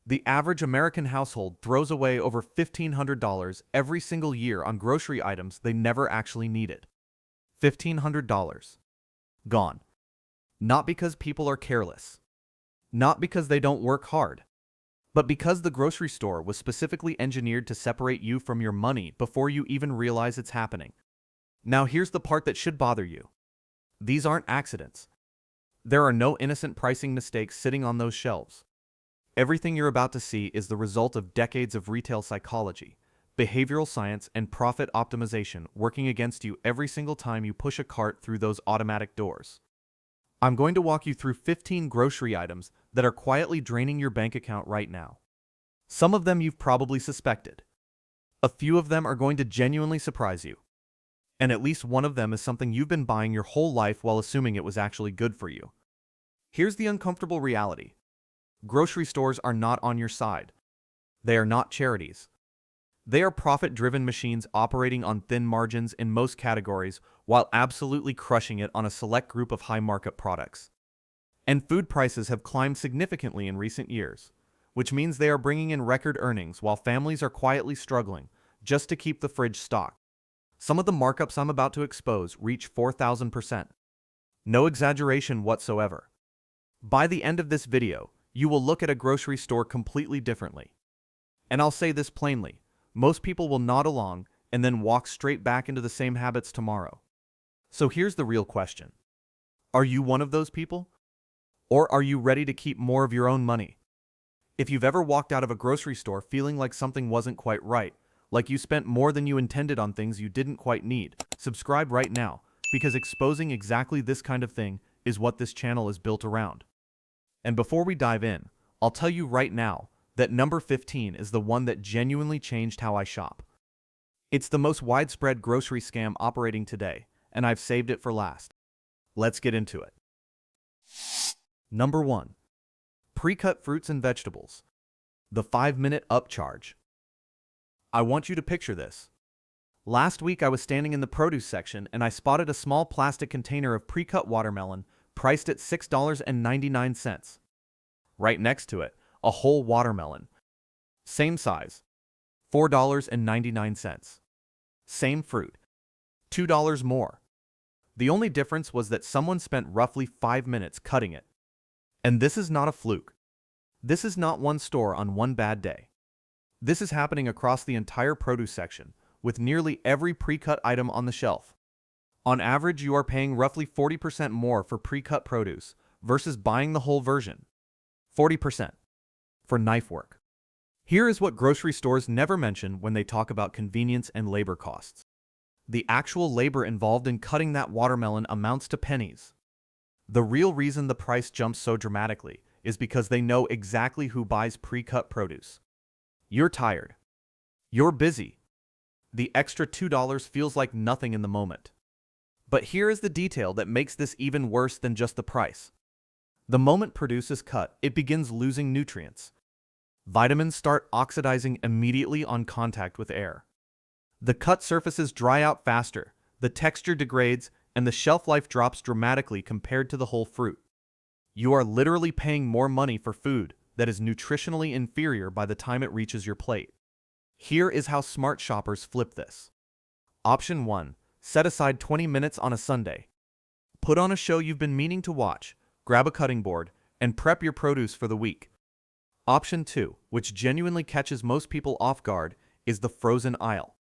The average American household throws away over $1,500 every single year on grocery items they never actually needed. $1,500. Gone. Not because people are careless. Not because they don't work hard. But because the grocery store was specifically engineered to separate you from your money before you even realize it's happening. Now here's the part that should bother you. These aren't accidents. There are no innocent pricing mistakes sitting on those shelves. Everything you're about to see is the result of decades of retail psychology, behavioral science, and profit optimization working against you every single time you push a cart through those automatic doors. I'm going to walk you through 15 grocery items that are quietly draining your bank account right now. Some of them you've probably suspected. A few of them are going to genuinely surprise you. And at least one of them is something you've been buying your whole life while assuming it was actually good for you. Here's the uncomfortable reality. Grocery stores are not on your side. They are not charities. They are profit-driven machines operating on thin margins in most categories while absolutely crushing it on a select group of high-markup products. And food prices have climbed significantly in recent years, which means they are bringing in record earnings while families are quietly struggling just to keep the fridge stocked. Some of the markups I'm about to expose reach 4,000%. No exaggeration whatsoever. By the end of this video, you will look at a grocery store completely differently. And I'll say this plainly, most people will nod along and then walk straight back into the same habits tomorrow. So here's the real question. Are you one of those people? Or are you ready to keep more of your own money? If you've ever walked out of a grocery store feeling like something wasn't quite right, like you spent more than you intended on things you didn't quite need, subscribe right now, because exposing exactly this kind of thing is what this channel is built around. And before we dive in, I'll tell you right now that number 15 is the one that genuinely changed how I shop. It's the most widespread grocery scam operating today, and I've saved it for last. Let's get into it. Number 1. Pre-cut fruits and vegetables. The 5-minute upcharge. I want you to picture this. Last week I was standing in the produce section and I spotted a small plastic container of pre-cut watermelon priced at $6.99. Right next to it, a whole watermelon. Same size, $4.99. Same fruit, $2 more. The only difference was that someone spent roughly 5 minutes cutting it. And this is not a fluke. This is not one store on one bad day. This is happening across the entire produce section, with nearly every pre-cut item on the shelf. On average, you are paying roughly 40% more for pre-cut produce versus buying the whole version. 40% for knife work. Here is what grocery stores never mention when they talk about convenience and labor costs. The actual labor involved in cutting that watermelon amounts to pennies. The real reason the price jumps so dramatically is because they know exactly who buys pre-cut produce. You're tired. You're busy. The extra $2 feels like nothing in the moment. But here is the detail that makes this even worse than just the price. The moment produce is cut, it begins losing nutrients. Vitamins start oxidizing immediately on contact with air. The cut surfaces dry out faster, the texture degrades, and the shelf life drops dramatically compared to the whole fruit. You are literally paying more money for food that is nutritionally inferior by the time it reaches your plate. Here is how smart shoppers flip this. Option 1. Set aside 20 minutes on a Sunday. Put on a show you've been meaning to watch, grab a cutting board, and prep your produce for the week. Option 2, which genuinely catches most people off guard, is the frozen aisle.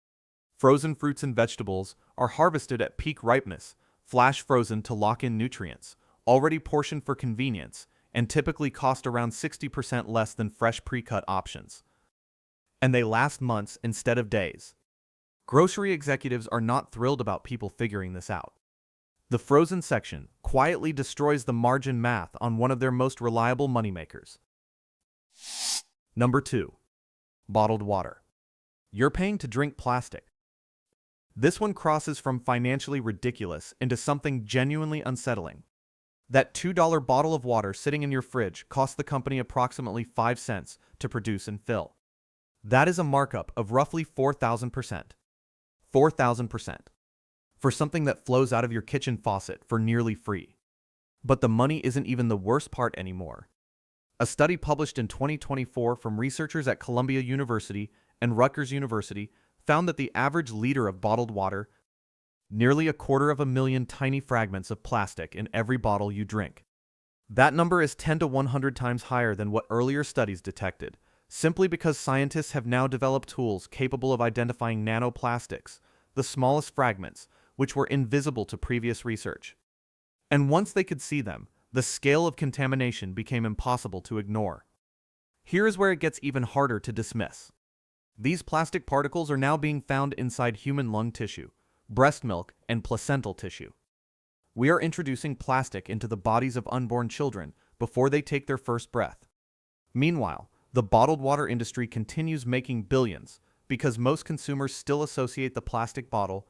Frozen fruits and vegetables are harvested at peak ripeness, flash frozen to lock in nutrients, already portioned for convenience, and typically cost around 60% less than fresh pre-cut options. And they last months instead of days. Grocery executives are not thrilled about people figuring this out. The frozen section quietly destroys the margin math on one of their most reliable moneymakers. Number 2. Bottled water. You're paying to drink plastic. This one crosses from financially ridiculous into something genuinely unsettling. That $2 bottle of water sitting in your fridge costs the company approximately 5 cents to produce and fill. That is a markup of roughly 4,000%. 4,000%. For something that flows out of your kitchen faucet for nearly free. But the money isn't even the worst part anymore. A study published in 2024 from researchers at Columbia University and Rutgers University found that the average liter of bottled water, nearly 250,000 tiny fragments of plastic in every bottle you drink. That number is 10 to 100 times higher than what earlier studies detected, simply because scientists have now developed tools capable of identifying nanoplastics, the smallest fragments, which were invisible to previous research. And once they could see them, the scale of contamination became impossible to ignore. Here is where it gets even harder to dismiss. These plastic particles are now being found inside human lung tissue, breast milk, and placental tissue. We are introducing plastic into the bodies of unborn children before they take their first breath. Meanwhile, the bottled water industry continues making billions because most consumers still associate the plastic bottle.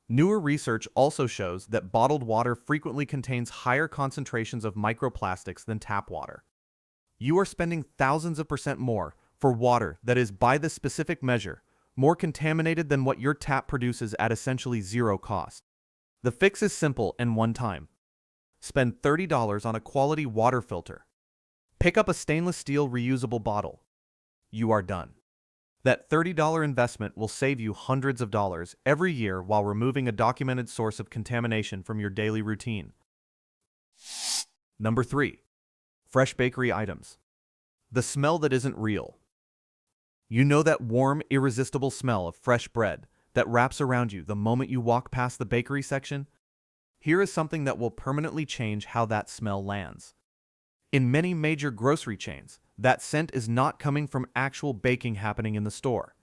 Newer research also shows that bottled water frequently contains higher concentrations of microplastics than tap water. You are spending thousands of percent more for water that is, by this specific measure, more contaminated than what your tap produces at essentially zero cost. The fix is simple and one-time. Spend $30 on a quality water filter. Pick up a stainless steel reusable bottle. You are done. That $30 investment will save you hundreds of dollars every year while removing a documented source of contamination from your daily routine. Number 3. Fresh bakery items. The smell that isn't real. You know that warm, irresistible smell of fresh bread that wraps around you the moment you walk past the bakery section? Here is something that will permanently change how that smell lands. In many major grocery chains, that scent is not coming from actual baking happening in the store.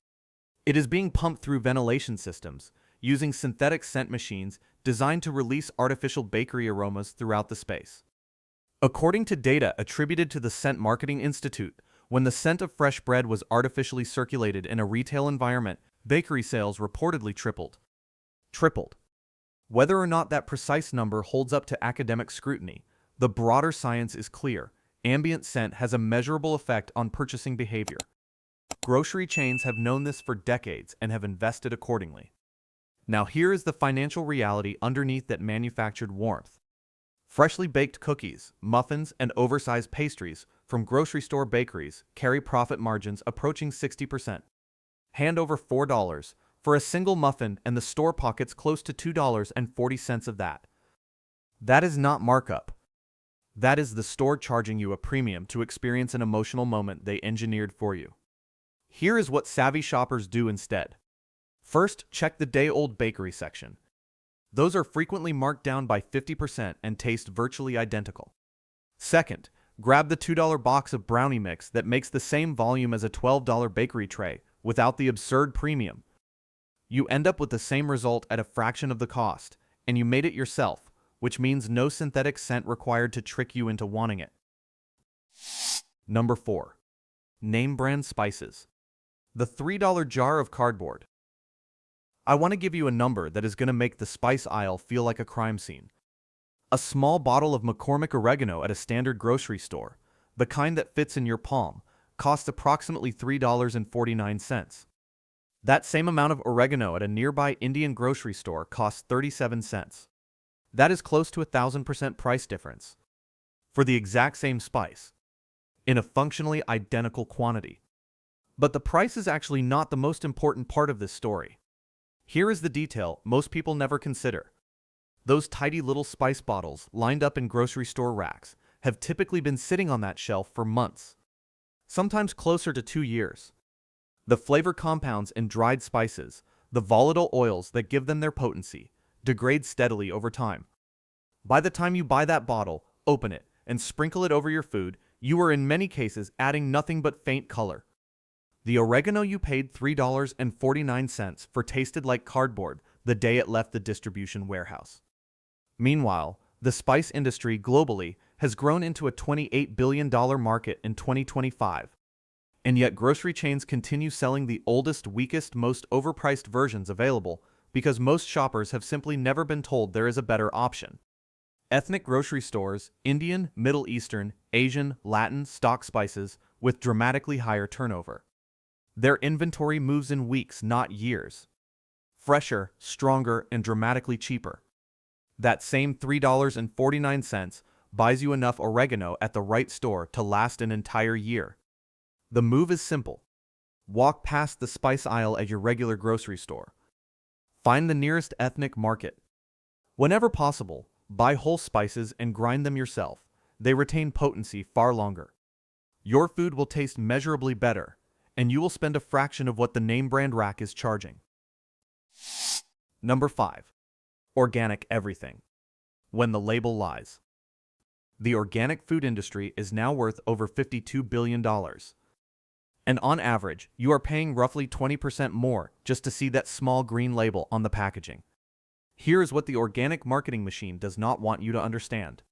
It is being pumped through ventilation systems, using synthetic scent machines designed to release artificial bakery aromas throughout the space. According to data attributed to the Scent Marketing Institute, when the scent of fresh bread was artificially circulated in a retail environment, bakery sales reportedly tripled. Whether or not that precise number holds up to academic scrutiny, the broader science is clear. Ambient scent has a measurable effect on purchasing behavior. Grocery chains have known this for decades and have invested accordingly. Now here is the financial reality underneath that manufactured warmth. Freshly baked cookies, muffins, and oversized pastries from grocery store bakeries carry profit margins approaching 60%. Hand over $4 for a single muffin and the store pockets close to $2.40 of that. That is not markup. That is the store charging you a premium to experience an emotional moment they engineered for you. Here is what savvy shoppers do instead. First, check the day-old bakery section. Those are frequently marked down by 50% and taste virtually identical. Second, grab the $2 box of brownie mix that makes the same volume as a $12 bakery tray without the absurd premium. You end up with the same result at a fraction of the cost, and you made it yourself, which means no synthetic scent required to trick you into wanting it. Number 4. Name brand spices. The $3 jar of cardboard. I want to give you a number that is going to make the spice aisle feel like a crime scene. A small bottle of McCormick oregano at a standard grocery store, the kind that fits in your palm, costs approximately $3.49. That same amount of oregano at a nearby Indian grocery store costs 37 cents. That is close to 1,000% price difference for the exact same spice in a functionally identical quantity. But the price is actually not the most important part of this story. Here is the detail most people never consider. Those tidy little spice bottles lined up in grocery store racks have typically been sitting on that shelf for months, sometimes closer to 2 years. The flavor compounds in dried spices, the volatile oils that give them their potency, degrade steadily over time. By the time you buy that bottle, open it, and sprinkle it over your food, you are in many cases adding nothing but faint color. The oregano you paid $3.49 for tasted like cardboard the day it left the distribution warehouse. Meanwhile, the spice industry globally has grown into a $28 billion market in 2025. And yet grocery chains continue selling the oldest, weakest, most overpriced versions available because most shoppers have simply never been told there is a better option. Ethnic grocery stores, Indian, Middle Eastern, Asian, Latin stock spices with dramatically higher turnover. Their inventory moves in weeks, not years. Fresher, stronger, and dramatically cheaper. That same $3.49 buys you enough oregano at the right store to last an entire year. The move is simple. Walk past the spice aisle at your regular grocery store. Find the nearest ethnic market. Whenever possible, buy whole spices and grind them yourself. They retain potency far longer. Your food will taste measurably better, and you will spend a fraction of what the name brand rack is charging. Number 5. Organic everything. When the label lies. The organic food industry is now worth over $52 billion. And on average, you are paying roughly 20% more just to see that small green label on the packaging. Here is what the organic marketing machine does not want you to understand.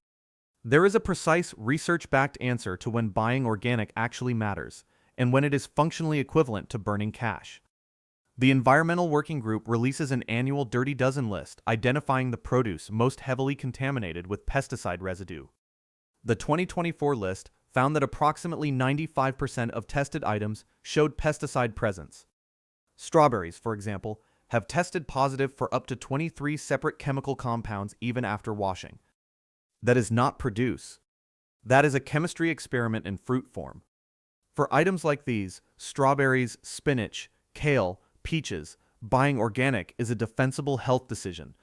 There is a precise, research-backed answer to when buying organic actually matters, and when it is functionally equivalent to burning cash. The Environmental Working Group releases an annual Dirty Dozen list identifying the produce most heavily contaminated with pesticide residue. The 2024 list found that approximately 95% of tested items showed pesticide presence. Strawberries, for example, have tested positive for up to 23 separate chemical compounds even after washing. That is not produce. That is a chemistry experiment in fruit form. For items like these, strawberries, spinach, kale, peaches, buying organic is a defensible health decision.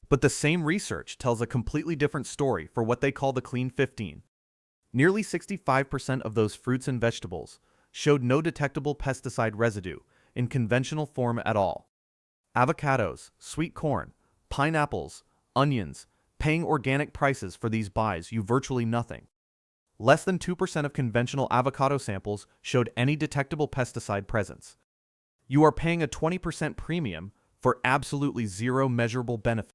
But the same research tells a completely different story for what they call the Clean 15. Nearly 65% of those fruits and vegetables showed no detectable pesticide residue in conventional form at all. Avocados, sweet corn, pineapples, onions, paying organic prices for these buys you virtually nothing. Less than 2% of conventional avocado samples showed any detectable pesticide presence. You are paying a 20% premium for absolutely zero measurable benefit.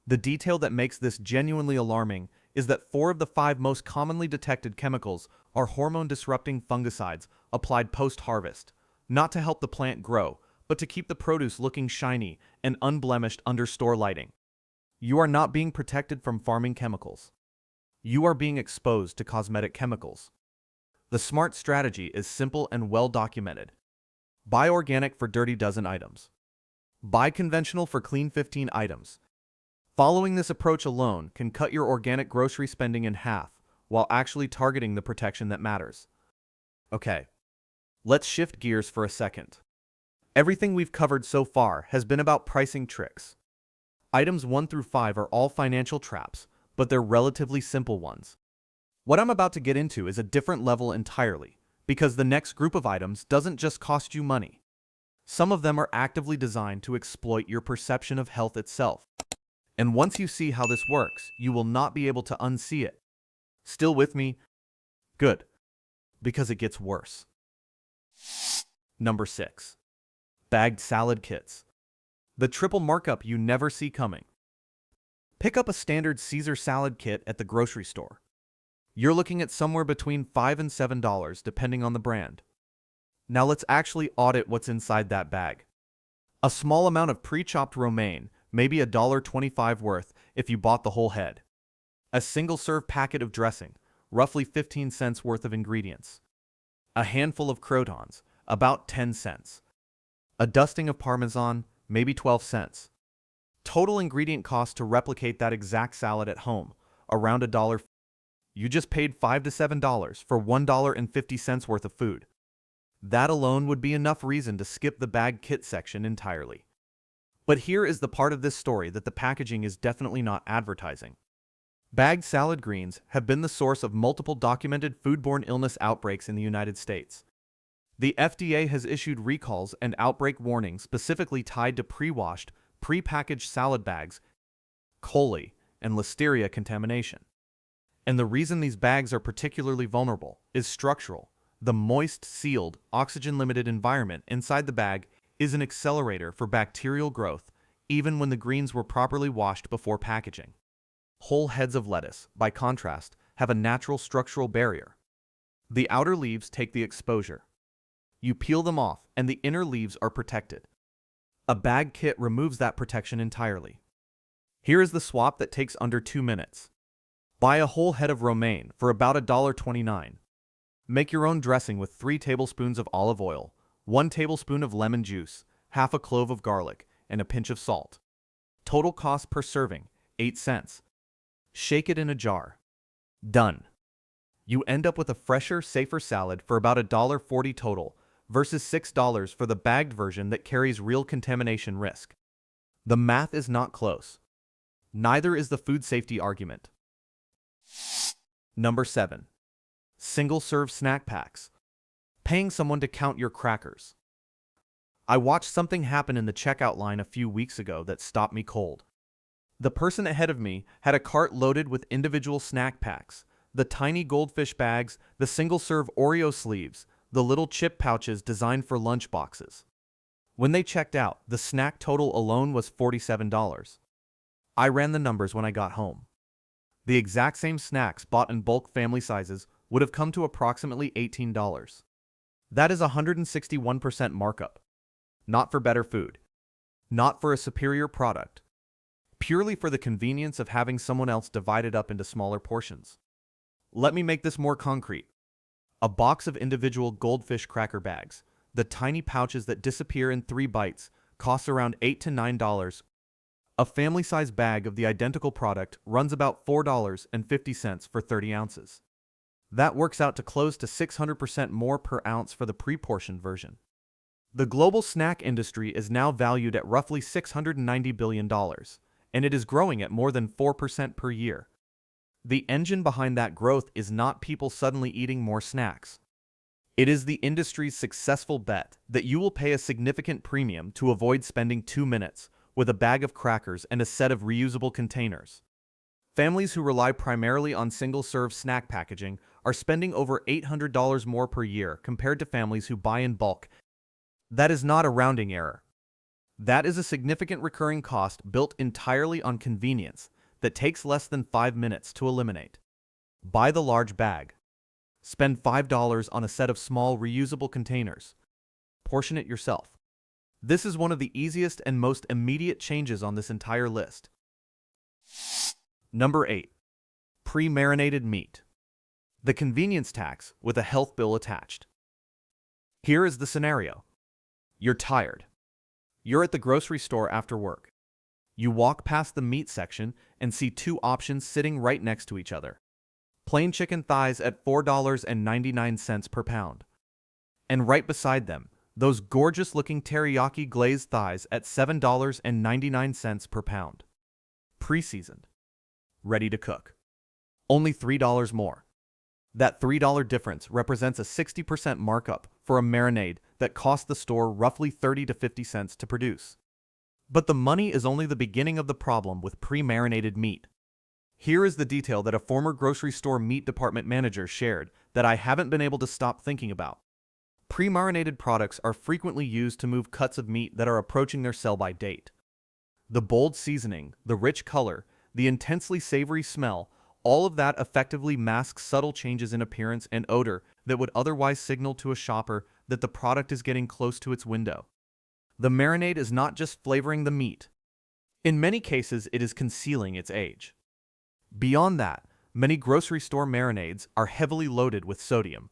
The detail that makes this genuinely alarming is that 4 of the 5 most commonly detected chemicals are hormone-disrupting fungicides applied post-harvest, not to help the plant grow, but to keep the produce looking shiny and unblemished under store lighting. You are not being protected from farming chemicals. You are being exposed to cosmetic chemicals. The smart strategy is simple and well documented. Buy organic for Dirty Dozen items. Buy conventional for Clean 15 items. Following this approach alone can cut your organic grocery spending in half while actually targeting the protection that matters. Okay, let's shift gears for a second. Everything we've covered so far has been about pricing tricks. Items 1 through 5 are all financial traps, but they're relatively simple ones. What I'm about to get into is a different level entirely, because the next group of items doesn't just cost you money. Some of them are actively designed to exploit your perception of health itself. And once you see how this works, you will not be able to unsee it. Still with me? Good, because it gets worse. Number 6. Bagged salad kits. The triple markup you never see coming. Pick up a standard Caesar salad kit at the grocery store. You're looking at somewhere between $5 and $7 depending on the brand. Now let's actually audit what's inside that bag. A small amount of pre-chopped romaine, maybe $1.25 worth if you bought the whole head. A single-serve packet of dressing, roughly 15 cents worth of ingredients. A handful of croutons, about 10 cents. A dusting of Parmesan, maybe 12 cents. Total ingredient cost to replicate that exact salad at home, around $1. You just paid $5 to $7 for $1.50 worth of food. That alone would be enough reason to skip the bag kit section entirely. But here is the part of this story that the packaging is definitely not advertising. Bagged salad greens have been the source of multiple documented foodborne illness outbreaks in the United States. The FDA has issued recalls and outbreak warnings specifically tied to pre-washed, pre-packaged salad bags, coli, and listeria contamination. And the reason these bags are particularly vulnerable is structural. The moist, sealed, oxygen-limited environment inside the bag is an accelerator for bacterial growth, even when the greens were properly washed before packaging. Whole heads of lettuce, by contrast, have a natural structural barrier. The outer leaves take the exposure. You peel them off, and the inner leaves are protected. A bag kit removes that protection entirely. Here is the swap that takes under 2 minutes. Buy a whole head of romaine for about $1.29. Make your own dressing with 3 tablespoons of olive oil, 1 tablespoon of lemon juice, half a clove of garlic, and a pinch of salt. Total cost per serving, 8 cents. Shake it in a jar. Done. You end up with a fresher, safer salad for about $1.40 total versus $6 for the bagged version that carries real contamination risk. The math is not close. Neither is the food safety argument. Number 7. Single-serve snack packs. Paying someone to count your crackers. I watched something happen in the checkout line a few weeks ago that stopped me cold. The person ahead of me had a cart loaded with individual snack packs, the tiny goldfish bags, the single-serve Oreo sleeves, the little chip pouches designed for lunch boxes. When they checked out, the snack total alone was $47. I ran the numbers when I got home. The exact same snacks bought in bulk family sizes would have come to approximately $18. That is a 161% markup. Not for better food. Not for a superior product. Purely for the convenience of having someone else divide it up into smaller portions. Let me make this more concrete. A box of individual goldfish cracker bags, the tiny pouches that disappear in 3 bites, costs around $8 to $9. A family-size bag of the identical product runs about $4.50 for 30 ounces. That works out to close to 600% more per ounce for the pre-portioned version. The global snack industry is now valued at roughly $690 billion, and it is growing at more than 4% per year. The engine behind that growth is not people suddenly eating more snacks. It is the industry's successful bet that you will pay a significant premium to avoid spending 2 minutes with a bag of crackers and a set of reusable containers. Families who rely primarily on single-serve snack packaging are spending over $800 more per year compared to families who buy in bulk. That is not a rounding error. That is a significant recurring cost built entirely on convenience that takes less than 5 minutes to eliminate. Buy the large bag. Spend $5 on a set of small reusable containers. Portion it yourself. This is one of the easiest and most immediate changes on this entire list. Number 8. Pre-marinated meat. The convenience tax with a health bill attached. Here is the scenario. You're tired. You're at the grocery store after work. You walk past the meat section and see 2 options sitting right next to each other. Plain chicken thighs at $4.99 per pound. And right beside them, those gorgeous-looking teriyaki glazed thighs at $7.99 per pound. Pre-seasoned. Ready to cook. Only $3 more. That $3 difference represents a 60% markup for a marinade that cost the store roughly 30 to 50 cents to produce. But the money is only the beginning of the problem with pre-marinated meat. Here is the detail that a former grocery store meat department manager shared that I haven't been able to stop thinking about. Pre-marinated products are frequently used to move cuts of meat that are approaching their sell-by date. The bold seasoning, the rich color, the intensely savory smell, all of that effectively masks subtle changes in appearance and odor that would otherwise signal to a shopper that the product is getting close to its window. The marinade is not just flavoring the meat. In many cases, it is concealing its age. Beyond that, many grocery store marinades are heavily loaded with sodium.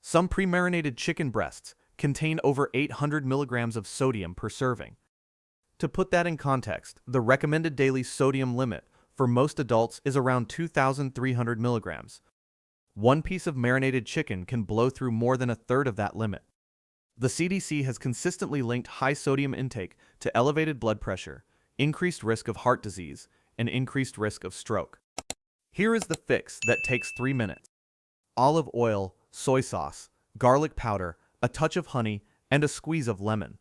Some pre-marinated chicken breasts contain over 800 milligrams of sodium per serving. To put that in context, the recommended daily sodium limit for most adults is around 2,300 milligrams. One piece of marinated chicken can blow through more than a third of that limit. The CDC has consistently linked high sodium intake to elevated blood pressure, increased risk of heart disease, and increased risk of stroke. Here is the fix that takes 3 minutes. Olive oil, soy sauce, garlic powder, a touch of honey, and a squeeze of lemon.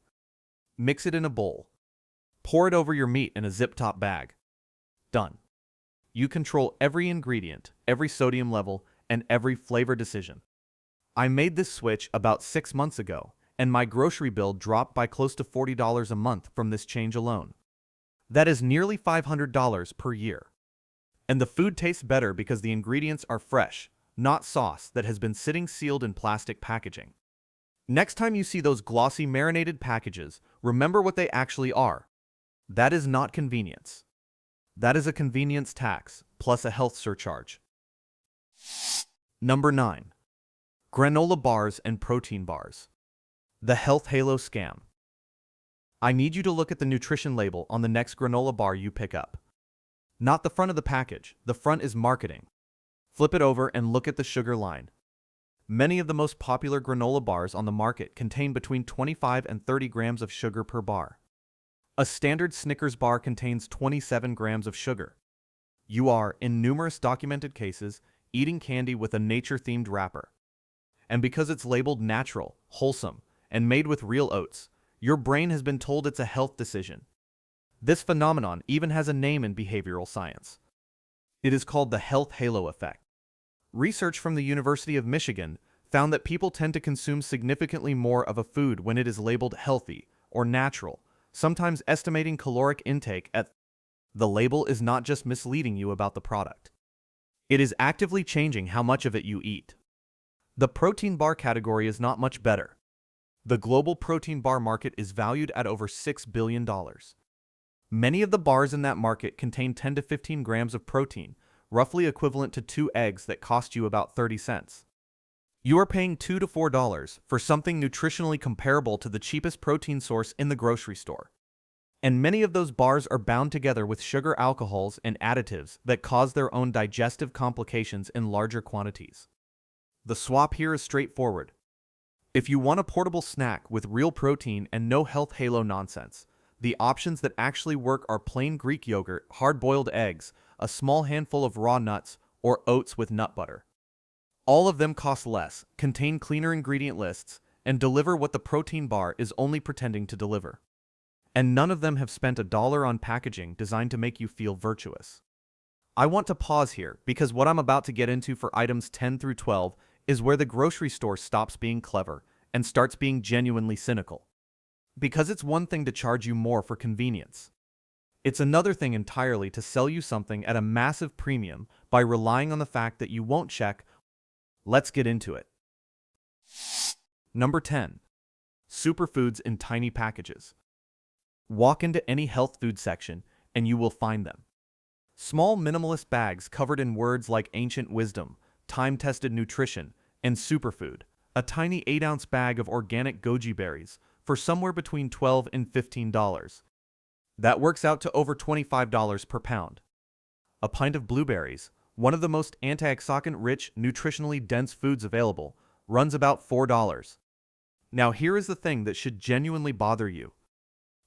Mix it in a bowl. Pour it over your meat in a zip-top bag. Done. You control every ingredient, every sodium level, and every flavor decision. I made this switch about 6 months ago, and my grocery bill dropped by close to $40 a month from this change alone. That is nearly $500 per year. And the food tastes better because the ingredients are fresh, not sauce that has been sitting sealed in plastic packaging. Next time you see those glossy marinated packages, remember what they actually are. That is not convenience. That is a convenience tax plus a health surcharge. Number 9. Granola bars and protein bars. The health halo scam. I need you to look at the nutrition label on the next granola bar you pick up. Not the front of the package. The front is marketing. Flip it over and look at the sugar line. Many of the most popular granola bars on the market contain between 25 and 30 grams of sugar per bar. A standard Snickers bar contains 27 grams of sugar. You are, in numerous documented cases, eating candy with a nature-themed wrapper. And because it's labeled natural, wholesome, and made with real oats, your brain has been told it's a health decision. This phenomenon even has a name in behavioral science. It is called the health halo effect. Research from the University of Michigan found that people tend to consume significantly more of a food when it is labeled healthy or natural, sometimes estimating caloric intake at the label is not just misleading you about the product. It is actively changing how much of it you eat. The protein bar category is not much better. The global protein bar market is valued at over $6 billion. Many of the bars in that market contain 10 to 15 grams of protein, roughly equivalent to 2 eggs that cost you about 30 cents. You are paying $2 to $4 for something nutritionally comparable to the cheapest protein source in the grocery store. And many of those bars are bound together with sugar alcohols and additives that cause their own digestive complications in larger quantities. The swap here is straightforward. If you want a portable snack with real protein and no health halo nonsense, the options that actually work are plain Greek yogurt, hard-boiled eggs, a small handful of raw nuts, or oats with nut butter. All of them cost less, contain cleaner ingredient lists, and deliver what the protein bar is only pretending to deliver. And none of them have spent $1 on packaging designed to make you feel virtuous. I want to pause here because what I'm about to get into for items 10 through 12 is where the grocery store stops being clever and starts being genuinely cynical. Because it's one thing to charge you more for convenience. It's another thing entirely to sell you something at a massive premium by relying on the fact that you won't check. Let's get into it. Number 10. Superfoods in tiny packages. Walk into any health food section and you will find them. Small minimalist bags covered in words like ancient wisdom, time-tested nutrition, and superfood. A tiny 8-ounce bag of organic goji berries for somewhere between $12 and $15. That works out to over $25 per pound. A pint of blueberries, one of the most antioxidant-rich, nutritionally dense foods available, runs about $4. Now here is the thing that should genuinely bother you.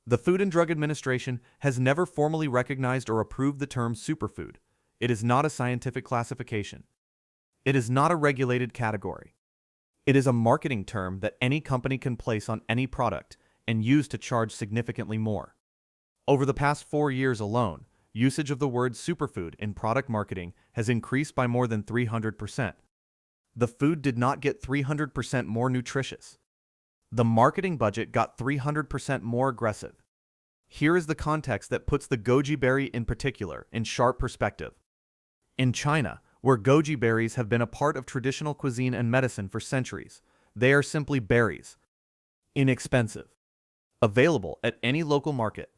The Food and Drug Administration has never formally recognized or approved the term superfood. It is not a scientific classification. It is not a regulated category. It is a marketing term that any company can place on any product and use to charge significantly more. Over the past 4 years alone, usage of the word superfood in product marketing has increased by more than 300%. The food did not get 300% more nutritious. The marketing budget got 300% more aggressive. Here is the context that puts the goji berry in particular in sharp perspective. In China, where goji berries have been a part of traditional cuisine and medicine for centuries, they are simply berries. Inexpensive. Available at any local market.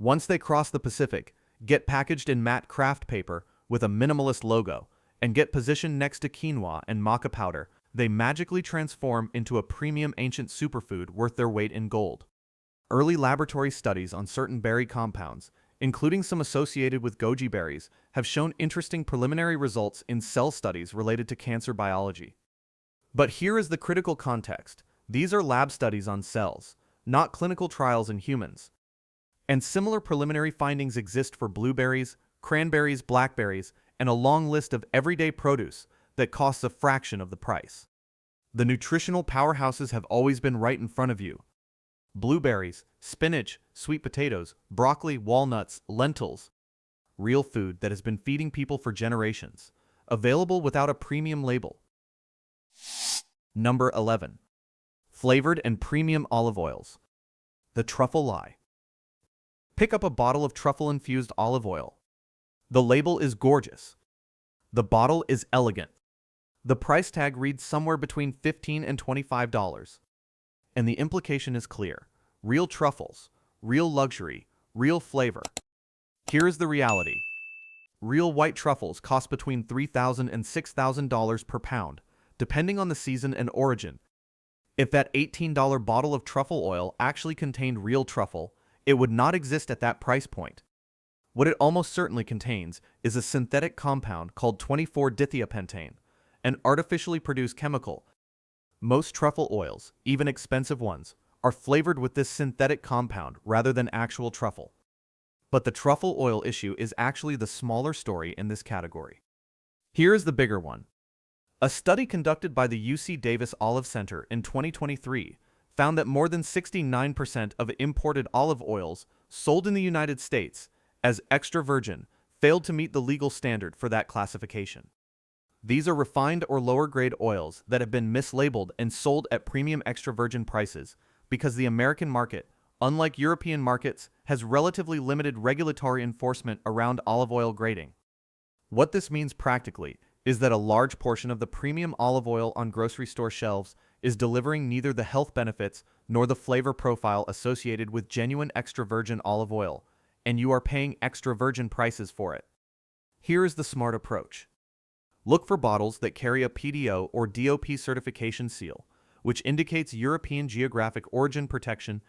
Once they cross the Pacific, get packaged in matte craft paper with a minimalist logo, and get positioned next to quinoa and maca powder, they magically transform into a premium ancient superfood worth their weight in gold. Early laboratory studies on certain berry compounds, including some associated with goji berries, have shown interesting preliminary results in cell studies related to cancer biology. But here is the critical context. These are lab studies on cells, not clinical trials in humans. And similar preliminary findings exist for blueberries, cranberries, blackberries, and a long list of everyday produce that costs a fraction of the price. The nutritional powerhouses have always been right in front of you. Blueberries, spinach, sweet potatoes, broccoli, walnuts, lentils. Real food that has been feeding people for generations. Available without a premium label. Number 11. Flavored and premium olive oils. The truffle lie. Pick up a bottle of truffle-infused olive oil. The label is gorgeous. The bottle is elegant. The price tag reads somewhere between $15 and $25. And the implication is clear. Real truffles, real luxury, real flavor. Here is the reality. Real white truffles cost between $3,000 and $6,000 per pound, depending on the season and origin. If that $18 bottle of truffle oil actually contained real truffle, it would not exist at that price point. What it almost certainly contains is a synthetic compound called 24-dithiapentane, an artificially produced chemical. Most truffle oils, even expensive ones, are flavored with this synthetic compound rather than actual truffle. But the truffle oil issue is actually the smaller story in this category. Here is the bigger one. A study conducted by the UC Davis Olive Center in 2023 found that more than 69% of imported olive oils sold in the United States as extra virgin failed to meet the legal standard for that classification. These are refined or lower-grade oils that have been mislabeled and sold at premium extra virgin prices because the American market, unlike European markets, has relatively limited regulatory enforcement around olive oil grading. What this means practically is that a large portion of the premium olive oil on grocery store shelves is delivering neither the health benefits nor the flavor profile associated with genuine extra virgin olive oil, and you are paying extra virgin prices for it. Here is the smart approach. Look for bottles that carry a PDO or DOP certification seal, which indicates European geographic origin protection.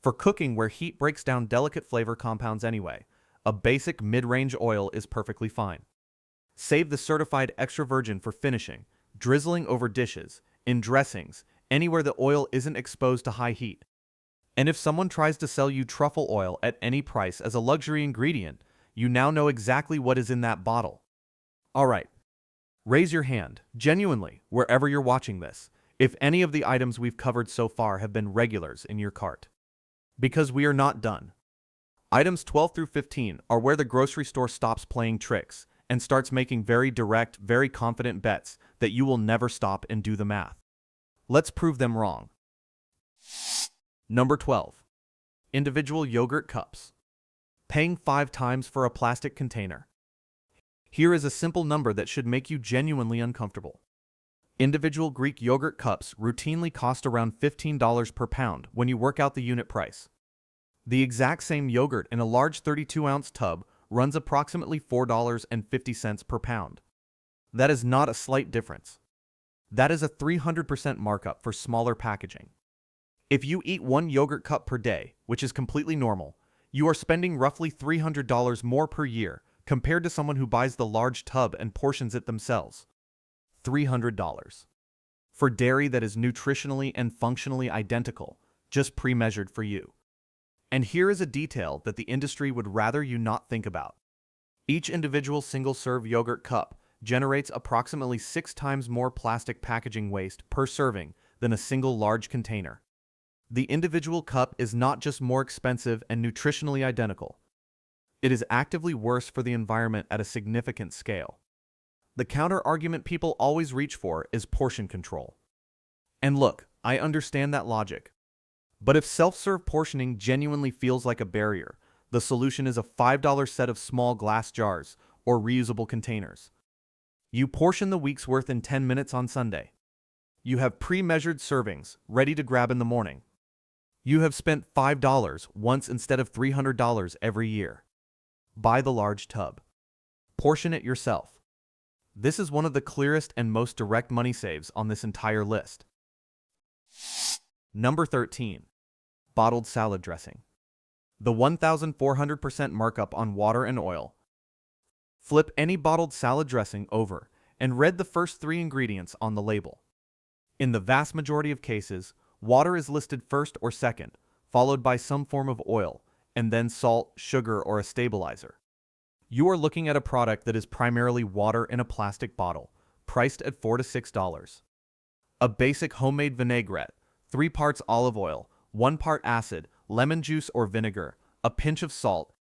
For cooking where heat breaks down delicate flavor compounds anyway, a basic mid-range oil is perfectly fine. Save the certified extra virgin for finishing, drizzling over dishes, in dressings, anywhere the oil isn't exposed to high heat. And if someone tries to sell you truffle oil at any price as a luxury ingredient, you now know exactly what is in that bottle. Alright, raise your hand, genuinely, wherever you're watching this, if any of the items we've covered so far have been regulars in your cart. Because we are not done. Items 12 through 15 are where the grocery store stops playing tricks and starts making very direct, very confident bets that you will never stop and do the math. Let's prove them wrong. Number 12. Individual yogurt cups. Paying 5 times for a plastic container. Here is a simple number that should make you genuinely uncomfortable. Individual Greek yogurt cups routinely cost around $15 per pound when you work out the unit price. The exact same yogurt in a large 32-ounce tub runs approximately $4.50 per pound. That is not a slight difference. That is a 300% markup for smaller packaging. If you eat 1 yogurt cup per day, which is completely normal, you are spending roughly $300 more per year compared to someone who buys the large tub and portions it themselves. $300. For dairy that is nutritionally and functionally identical, just pre-measured for you. And here is a detail that the industry would rather you not think about. Each individual single-serve yogurt cup generates approximately 6 times more plastic packaging waste per serving than a single large container. The individual cup is not just more expensive and nutritionally identical. It is actively worse for the environment at a significant scale. The counter-argument people always reach for is portion control. And look, I understand that logic. But if self-serve portioning genuinely feels like a barrier, the solution is a $5 set of small glass jars or reusable containers. You portion the week's worth in 10 minutes on Sunday. You have pre-measured servings ready to grab in the morning. You have spent $5 once instead of $300 every year. Buy the large tub. Portion it yourself. This is one of the clearest and most direct money saves on this entire list. Number 13. Bottled salad dressing. The 1,400% markup on water and oil. Flip any bottled salad dressing over and read the first 3 ingredients on the label. In the vast majority of cases, water is listed first or second, followed by some form of oil, and then salt, sugar, or a stabilizer. You are looking at a product that is primarily water in a plastic bottle, priced at $4 to $6. A basic homemade vinaigrette, 3 parts olive oil, 1 part acid, lemon juice or vinegar, a pinch of salt.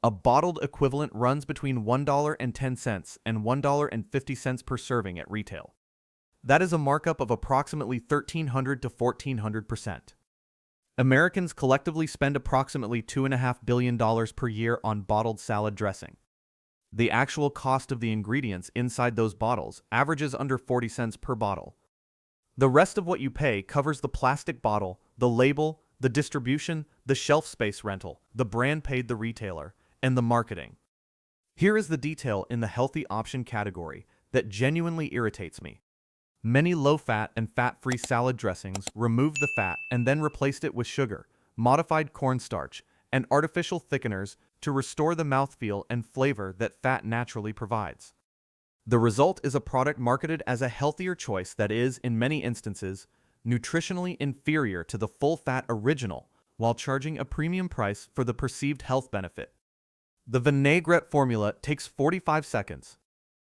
A bottled equivalent runs between $1.10 and $1.50 per serving at retail. That is a markup of approximately 1,300 to 1,400%. Americans collectively spend approximately $2.5 billion per year on bottled salad dressing. The actual cost of the ingredients inside those bottles averages under 40 cents per bottle. The rest of what you pay covers the plastic bottle, the label, the distribution, the shelf space rental, the brand paid the retailer, and the marketing. Here is the detail in the healthy option category that genuinely irritates me. Many low-fat and fat-free salad dressings removed the fat and then replaced it with sugar, modified cornstarch, and artificial thickeners to restore the mouthfeel and flavor that fat naturally provides. The result is a product marketed as a healthier choice that is, in many instances, nutritionally inferior to the full-fat original, while charging a premium price for the perceived health benefit. The vinaigrette formula takes 45 seconds.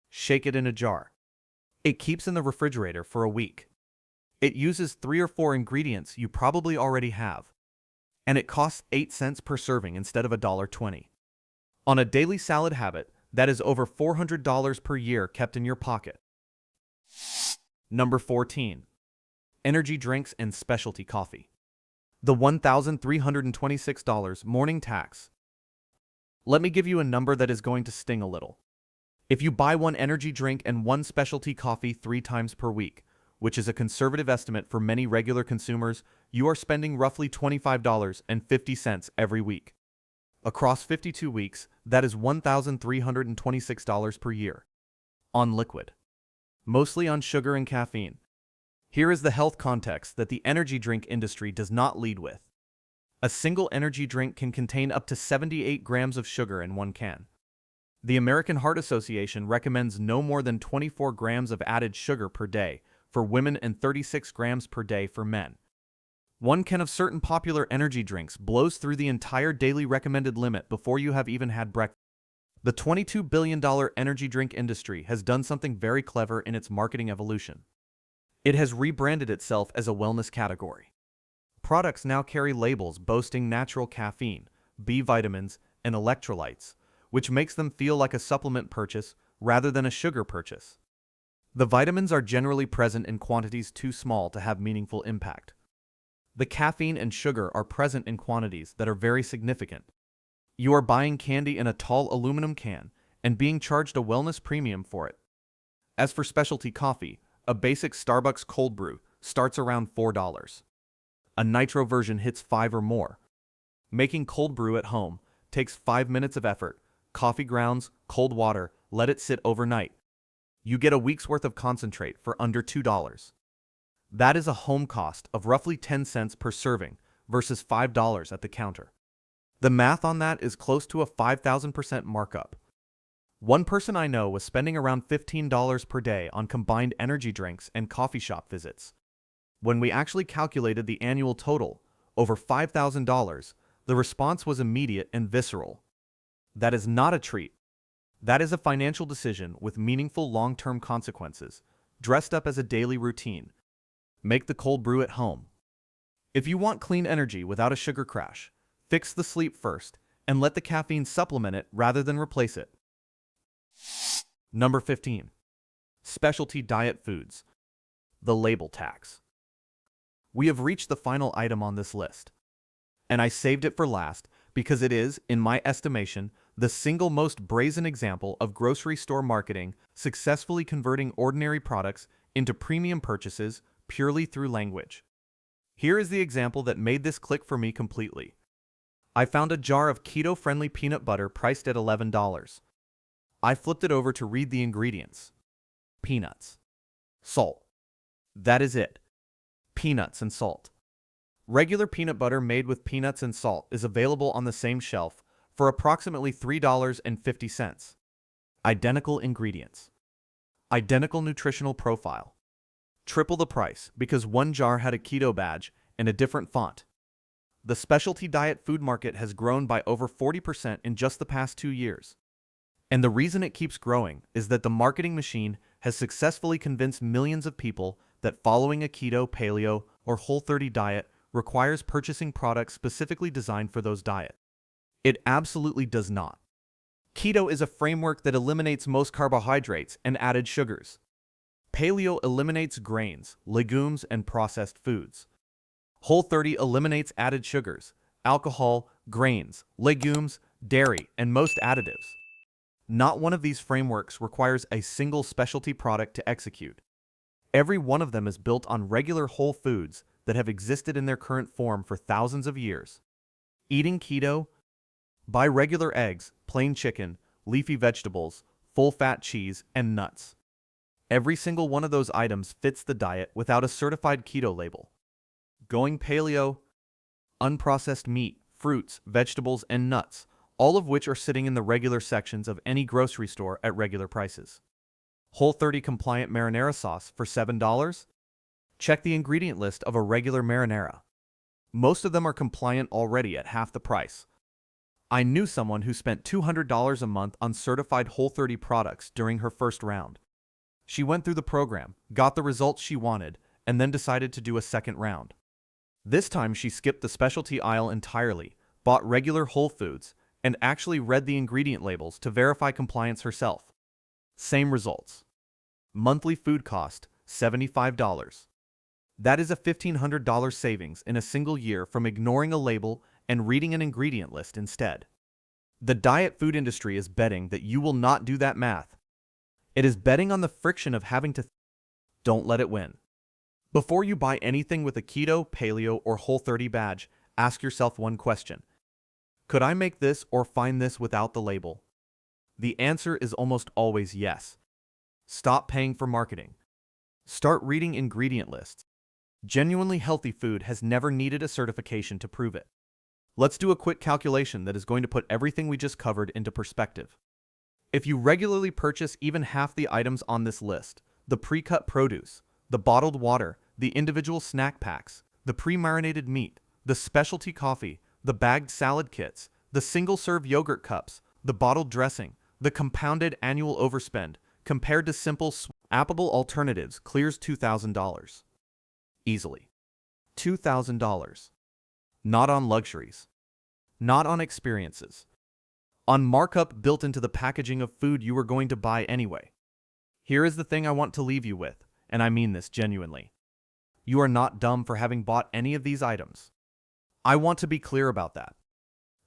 Shake it in a jar. It keeps in the refrigerator for a week. It uses 3 or 4 ingredients you probably already have. And it costs 8 cents per serving instead of $1.20. On a daily salad habit, that is over $400 per year kept in your pocket. Number 14. Energy drinks and specialty coffee. The $1,326 morning tax. Let me give you a number that is going to sting a little. If you buy one energy drink and one specialty coffee 3 times per week, which is a conservative estimate for many regular consumers, you are spending roughly $25.50 every week. Across 52 weeks, that is $1,326 per year. On liquid. Mostly on sugar and caffeine. Here is the health context that the energy drink industry does not lead with. A single energy drink can contain up to 78 grams of sugar in one can. The American Heart Association recommends no more than 24 grams of added sugar per day for women and 36 grams per day for men. One can of certain popular energy drinks blows through the entire daily recommended limit before you have even had breakfast. The $22 billion energy drink industry has done something very clever in its marketing evolution. It has rebranded itself as a wellness category. Products now carry labels boasting natural caffeine, B vitamins, and electrolytes, which makes them feel like a supplement purchase rather than a sugar purchase. The vitamins are generally present in quantities too small to have meaningful impact. The caffeine and sugar are present in quantities that are very significant. You are buying candy in a tall aluminum can and being charged a wellness premium for it. As for specialty coffee, a basic Starbucks cold brew starts around $4. A nitro version hits $5 or more. Making cold brew at home takes 5 minutes of effort. Coffee grounds, cold water, let it sit overnight. You get a week's worth of concentrate for under $2. That is a home cost of roughly 10 cents per serving versus $5 at the counter. The math on that is close to a 5,000% markup. One person I know was spending around $15 per day on combined energy drinks and coffee shop visits. When we actually calculated the annual total, over $5,000, the response was immediate and visceral. That is not a treat. That is a financial decision with meaningful long-term consequences, dressed up as a daily routine. Make the cold brew at home. If you want clean energy without a sugar crash, fix the sleep first and let the caffeine supplement it rather than replace it. Number 15. Specialty diet foods. The label tax. We have reached the final item on this list, and I saved it for last because it is, in my estimation, the single most brazen example of grocery store marketing successfully converting ordinary products into premium purchases purely through language. Here is the example that made this click for me completely. I found a jar of keto-friendly peanut butter priced at $11. I flipped it over to read the ingredients. Peanuts. Salt. That is it. Peanuts and salt. Regular peanut butter made with peanuts and salt is available on the same shelf for approximately $3.50. Identical ingredients. Identical nutritional profile. Triple the price because one jar had a keto badge and a different font. The specialty diet food market has grown by over 40% in just the past 2 years. And the reason it keeps growing is that the marketing machine has successfully convinced millions of people that following a keto, paleo, or Whole30 diet requires purchasing products specifically designed for those diets. It absolutely does not. Keto is a framework that eliminates most carbohydrates and added sugars. Paleo eliminates grains, legumes, and processed foods. Whole30 eliminates added sugars, alcohol, grains, legumes, dairy, and most additives. Not one of these frameworks requires a single specialty product to execute. Every one of them is built on regular whole foods that have existed in their current form for thousands of years. Eating keto? Buy regular eggs, plain chicken, leafy vegetables, full-fat cheese, and nuts. Every single one of those items fits the diet without a certified keto label. Going paleo? Unprocessed meat, fruits, vegetables, and nuts, all of which are sitting in the regular sections of any grocery store at regular prices. Whole30 compliant marinara sauce for $7? Check the ingredient list of a regular marinara. Most of them are compliant already at half the price. I knew someone who spent $200 a month on certified Whole30 products during her first round. She went through the program, got the results she wanted, and then decided to do a second round. This time she skipped the specialty aisle entirely, bought regular Whole Foods, and actually read the ingredient labels to verify compliance herself. Same results. Monthly food cost, $75. That is a $1,500 savings in a single year from ignoring a label and reading an ingredient list instead. The diet food industry is betting that you will not do that math. It is betting on the friction of having to Don't let it win. Before you buy anything with a keto, paleo, or Whole30 badge, ask yourself one question. Could I make this or find this without the label? The answer is almost always yes. Stop paying for marketing. Start reading ingredient lists. Genuinely healthy food has never needed a certification to prove it. Let's do a quick calculation that is going to put everything we just covered into perspective. If you regularly purchase even half the items on this list, the pre-cut produce, the bottled water, the individual snack packs, the pre-marinated meat, the specialty coffee, the bagged salad kits, the single-serve yogurt cups, the bottled dressing, the compounded annual overspend, compared to simple, swappable alternatives clears $2,000. Easily. $2,000. Not on luxuries. Not on experiences. On markup built into the packaging of food you were going to buy anyway. Here is the thing I want to leave you with, and I mean this genuinely. You are not dumb for having bought any of these items. I want to be clear about that.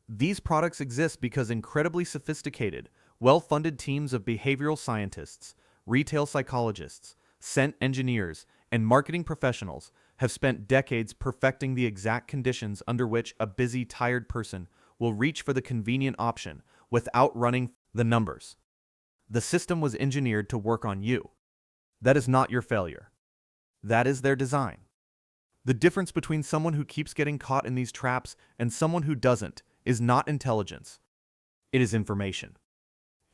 These products exist because incredibly sophisticated, well-funded teams of behavioral scientists, retail psychologists, scent engineers, and marketing professionals have spent decades perfecting the exact conditions under which a busy, tired person will reach for the convenient option without running the numbers. The system was engineered to work on you. That is not your failure. That is their design. The difference between someone who keeps getting caught in these traps and someone who doesn't is not intelligence. It is information.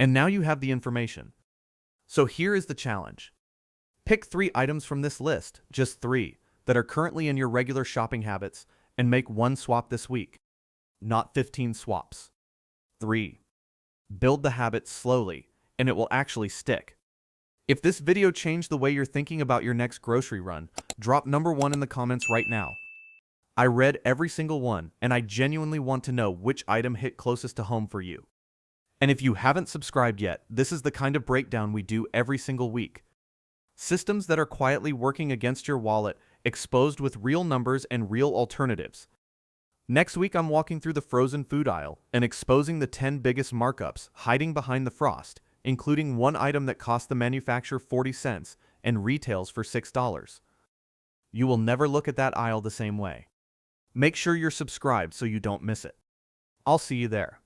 And now you have the information. So here is the challenge. Pick 3 items from this list, just 3, that are currently in your regular shopping habits, and make one swap this week. Not 15 swaps. 3. Build the habit slowly, and it will actually stick. If this video changed the way you're thinking about your next grocery run, drop number 1 in the comments right now. I read every single one, and I genuinely want to know which item hit closest to home for you. And if you haven't subscribed yet, this is the kind of breakdown we do every single week. Systems that are quietly working against your wallet, exposed with real numbers and real alternatives. Next week, I'm walking through the frozen food aisle and exposing the 10 biggest markups hiding behind the frost, including one item that cost the manufacturer 40 cents and retails for $6. You will never look at that aisle the same way. Make sure you're subscribed so you don't miss it. I'll see you there.